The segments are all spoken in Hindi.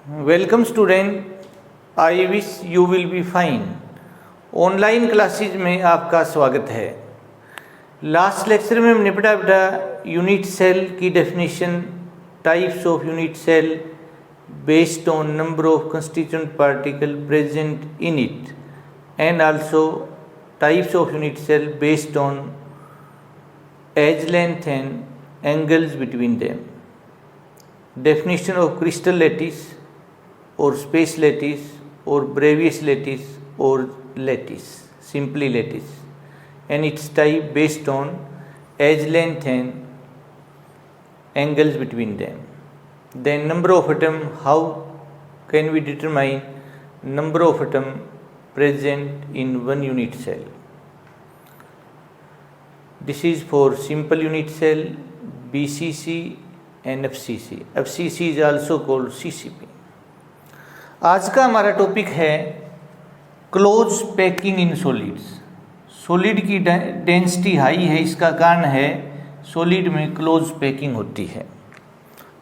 Welcome student, I wish you will be fine. Online classes में आपका स्वागत है। लास्ट लेक्चर में हमने पढ़ा बेटा यूनिट सेल की definition, types of unit cell based on number of constituent particle present in it and also types of unit cell based on edge length and angles between them. Definition of crystal lattice or space lattice or Bravais lattice or lattice, simply lattice, and its type based on edge length and angles between them. Then number of atom, how can we determine number of atom present in one unit cell? This is for simple unit cell, BCC and FCC. FCC is also called CCP. आज का हमारा टॉपिक है close packing in solids. Solid की डेंसिटी हाई है, इसका कारण है सॉलिड में क्लोज पैकिंग होती है।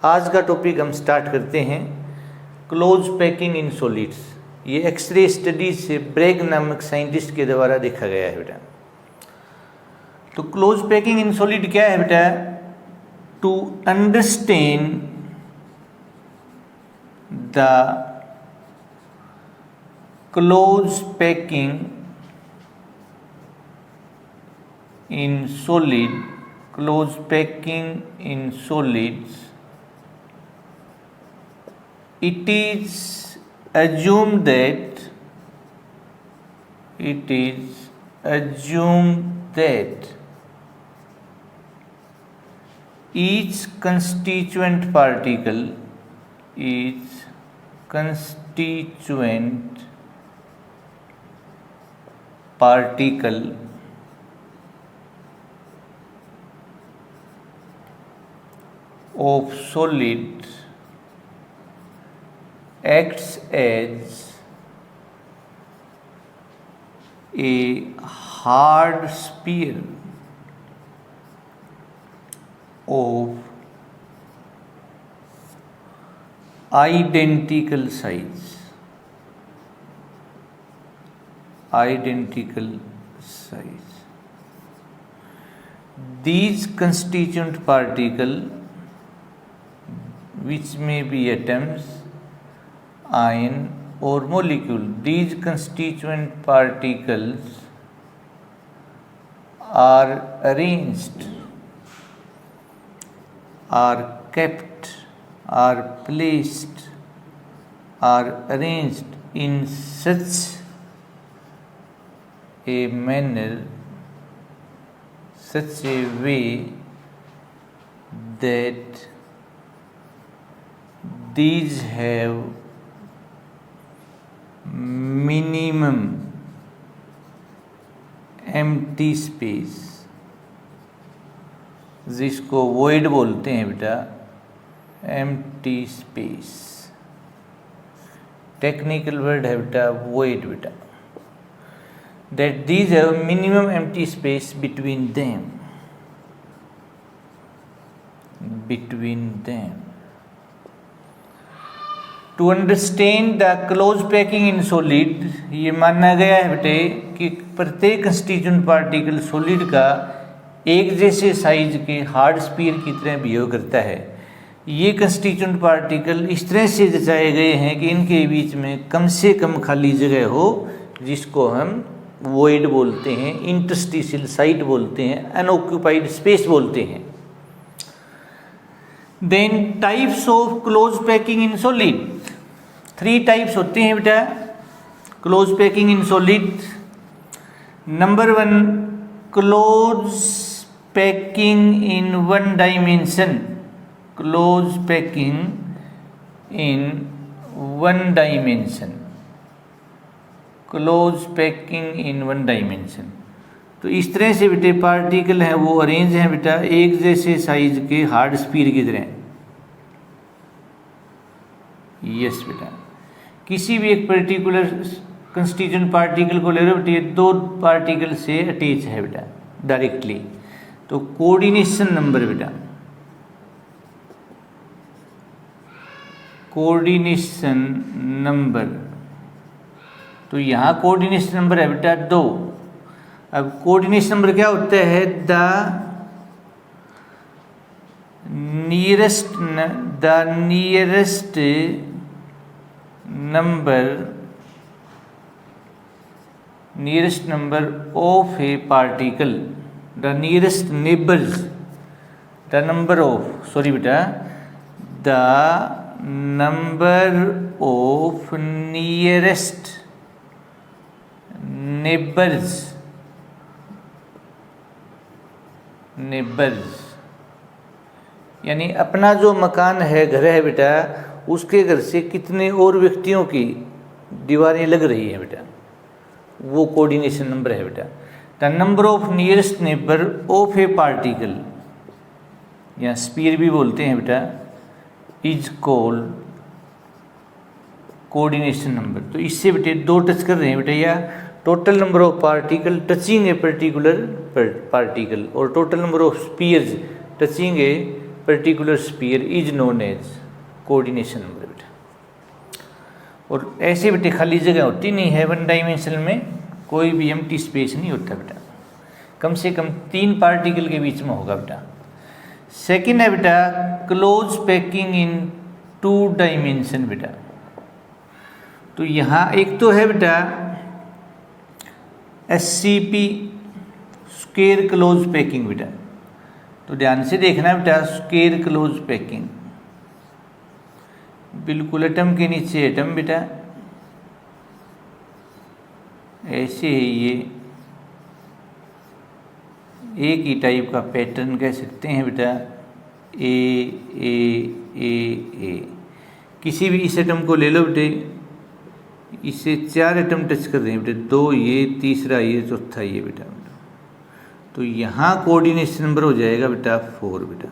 आज का टॉपिक हम स्टार्ट करते हैं क्लोज पैकिंग इन सॉलिड्स। ये एक्सरे स्टडीज से ब्रेग नामक साइंटिस्ट के द्वारा देखा गया है बेटा। तो क्लोज पैकिंग इन सॉलिड क्या है बेटा? To understand the close packing in solids, it is assumed that each constituent particle of solid acts as a hard sphere of identical size. These constituent particles, which may be atoms, ion or molecule, these constituent particles are arranged, are kept, are placed, are arranged in such a manner, such a way that these have minimum empty space, जिसको void बोलते हैं बेटा, empty space। टेक्निकल वर्ड है बेटा void बेटा। that these have minimum empty space between them। To understand the close packing in solid, ये माना गया है बेटे कि प्रत्येक कंस्टिट्यूएंट पार्टिकल सॉलिड का एक जैसे साइज के हार्ड स्फीयर की तरह बिहेव करता है। ये कंस्टिट्यूएंट पार्टिकल इस तरह से रचाए गए हैं कि इनके बीच में कम से कम खाली जगह हो, जिसको हम वॉइड बोलते हैं, इंटरस्टिशियल साइट बोलते हैं, अनऑक्यूपाइड स्पेस बोलते हैं। Then types of close packing in solid, 3 types होते हैं बेटा close packing in solid. Number 1, close packing in one dimension. Close packing in one dimension. Close packing in one dimension. तो इस तरह से बेटे पार्टिकल हैं वो अरेंज हैं बेटा एक जैसे साइज के हार्ड स्फीयर की तरह। यस बेटा, किसी भी एक पर्टिकुलर कंस्टिट्यूएंट पार्टिकल को ले लो बेटा, ये 2 पार्टिकल से अटैच है बेटा डायरेक्टली। तो कोऑर्डिनेशन नंबर बेटा, कोऑर्डिनेशन नंबर, तो यहाँ कोऑर्डिनेशन नंबर है बेटा 2। अब कोऑर्डिनेशन नंबर क्या होता है? The nearest number of a particle, the nearest neighbours, the number of, sorry बेटा, the number of nearest neighbours यानी अपना जो मकान है, घर है बेटा, उसके घर से कितने और व्यक्तियों की दीवारें लग रही हैं बेटा, वो कोऑर्डिनेशन नंबर है बेटा। The number of nearest neighbour of a particle, या स्पीयर भी बोलते हैं बेटा, इज कॉल्ड कोऑर्डिनेशन नंबर। तो इससे बेटे 2 टच कर रहे हैं बेटा, या total number of particle touching a particular particle और total number of spheres touching a particular sphere is known as coordination number बेटा। और ऐसे बेटे खाली जगह होती नहीं है, 1 डायमेंशन में कोई भी एम्प्टी स्पेस नहीं होता बेटा, कम से कम 3 पार्टिकल के बीच में होगा बेटा। सेकेंड है बेटा क्लोज पैकिंग इन 2 डायमेंशन बेटा। तो यहाँ एक तो है बेटा SCP स्क्वायर क्लोज पैकिंग बेटा, तो ध्यान से देखना बेटा, स्क्वायर क्लोज पैकिंग, बिल्कुल एटम के नीचे एटम बेटा, ऐसे ही ये एक ही टाइप का पैटर्न कह सकते हैं बेटा, ए। किसी भी इस एटम को ले लो बेटे, इससे 4 एटम टच कर रहे हैं बेटे, 2 ये, तीसरा ये, चौथा ये बेटा। तो यहाँ कोऑर्डिनेशन नंबर हो जाएगा बेटा 4 बेटा।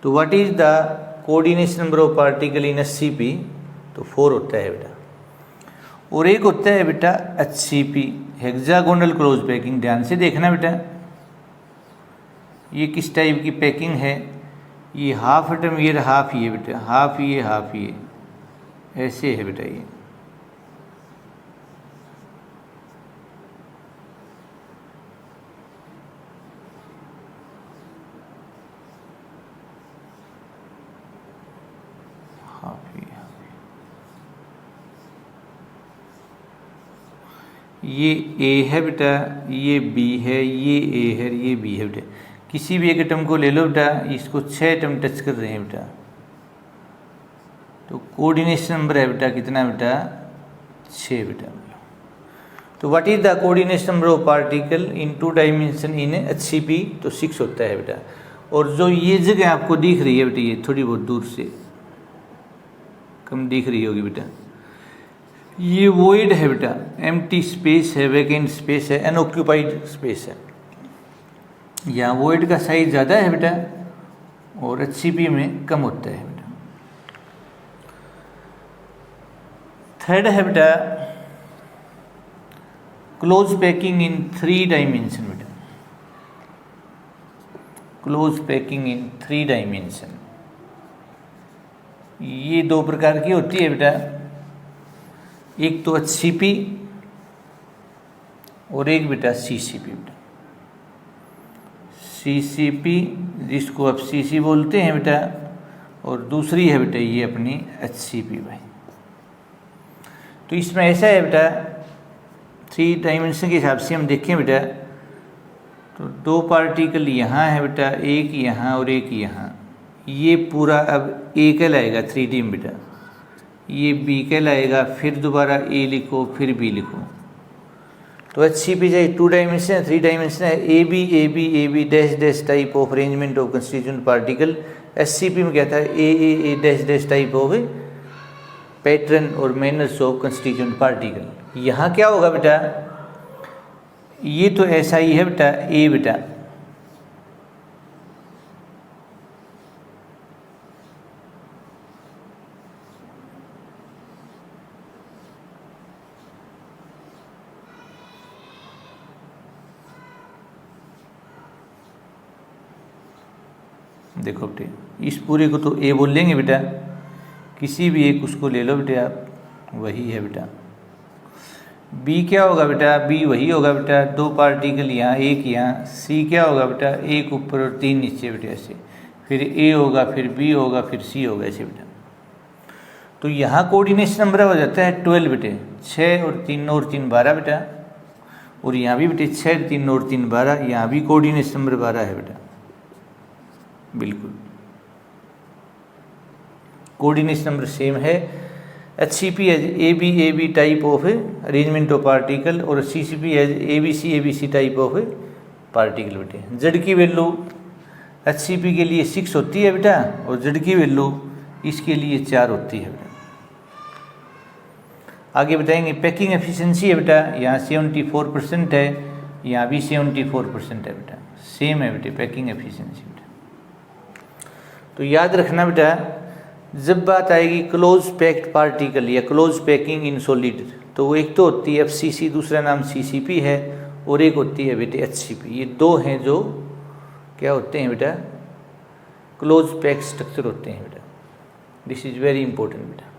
तो what is the coordination number of particle in SCP? तो 4 होता है बेटा। और एक होता है बेटा HCP हेक्सागोनल क्लोज पैकिंग। ध्यान से देखना बेटा, ये किस टाइप की पैकिंग है, ये हाफ एटम ये हाफ ये बेटा, हाफ ये ऐसे है बेटा ये। ये A है बेटा, ये B है, ये A है, ये B है बेटा। किसी भी एक एटम को ले लो बेटा, इसको 6 एटम टच कर रहे हैं बेटा, तो कोऑर्डिनेशन नंबर है बेटा कितना बेटा? 6 बेटा। तो what is the coordination number of particle in 2 dimension in HCP? तो 6 होता है बेटा। और जो ये जगह आपको दिख रही है बेटा, ये थोड़ी बहुत दूर से कम दिख रही होगी बेटा, ये वॉइड है बेटा, एम्प्टी स्पेस है, वैकेंट स्पेस है, अनऑक्यूपाइड स्पेस है। यहाँ वॉइड का साइज ज़्यादा है बेटा और HCP में कम होता है बेटा। थर्ड है बेटा क्लोज पैकिंग इन 3 डायमेंशन बेटा, क्लोज पैकिंग इन 3 डायमेंशन। ये 2 प्रकार की होती है बेटा, एक तो HCP और एक बेटा CCP बेटा। CCP जिसको आप CC बोलते हैं बेटा, और दूसरी है बेटा ये अपनी HCP भाई। तो इसमें ऐसा है बेटा, 3 डायमेंशन के हिसाब से हम देखें बेटा, तो 2 पार्टिकल यहाँ है बेटा, एक यहाँ और एक यहाँ। ये पूरा अब A कहलाएगा 3D में बेटा, ये B कहलाएगा, फिर दोबारा A लिखो, फिर B लिखो। तो HCP चाहे 2 डायमेंशन है, 3 डायमेंशन है, AB dash dash type of arrangement of constituent particle. SCP में क्या था? A dash dash type of pattern और मैनर्स ऑफ कंस्टिट्यूएंट पार्टिकल। यहाँ क्या होगा बेटा? ये तो ऐसा ही है बेटा, A बेटा, देखो बेटे, इस पूरे को तो A बोल लेंगे बेटा, किसी भी एक उसको ले लो बेटा आप, वही है बेटा। बी क्या होगा बेटा, बी वही होगा बेटा, 2 पार्टिकल यहाँ, एक यहाँ। सी क्या होगा बेटा, एक ऊपर और 3 नीचे बेटा ऐसे। फिर ए होगा, फिर बी होगा, फिर सी होगा ऐसे बेटा। तो यहाँ कोऑर्डिनेशन नंबर हो जाता है 12 बेटे, 6 और 3 9 और 3 12 बेटा। और यहाँ भी बेटे 6 3 9 और 3 12, यहाँ भी कोऑर्डिनेशन नंबर 12 है बेटा, बिल्कुल कोऑर्डिनेशन नंबर सेम है। HCP has AB type of arrangement of particle और CCP has ABC type of particle बेटे। Z की वैल्यू HCP के लिए 6 होती है बेटा और Z की वैल्यू इसके लिए 4 होती है बेटा। आगे बताएंगे पैकिंग एफिशिएंसी है बेटा, यहाँ 74% है, यहाँ भी 74% है बेटा, सेम है बेटे पैकिंग एफिशिएंसी बेटा। तो याद रखना बेटा, जब बात आएगी क्लोज पैक्ड पार्टिकल या क्लोज पैकिंग इन सॉलिड, तो वो एक तो होती है FCC, दूसरा नाम CCP है, और एक होती है बेटे HCP। ये 2 हैं जो क्या होते हैं बेटा, क्लोज पैक स्ट्रक्चर होते हैं बेटा। दिस इज वेरी इंपॉर्टेंट बेटा।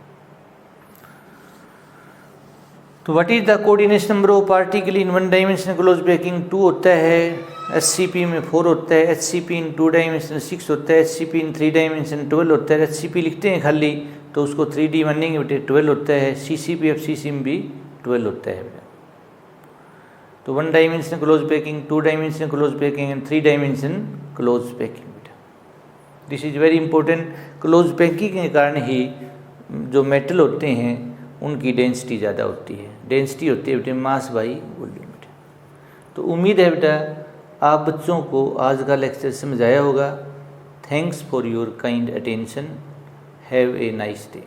तो what is the coordination number of particle in 1 dimensional close packing, 2 होता है। HCP में 4 होता है, HCP इन 2 डायमेंशन 6 होता है, HCP इन 3 डायमेंशन 12 होता है। HCP लिखते हैं खाली तो उसको 3D मानेंगे बेटे, 12 होता है। CCP FCC में भी 12 होता है बेटा। तो 1 dimension close packing, 2 dimension close packing and 3 dimension close packing बेटा। This is very important. Close packing के कारण ही जो मेटल होते हैं उनकी डेंसिटी ज़्यादा होती है। डेंसिटी होती है बेटे मास बाई वॉल्यूम बेटा। तो उम्मीद है बेटा आप बच्चों को आज का लेक्चर समझाया होगा। Thanks for your kind attention. Have a nice day.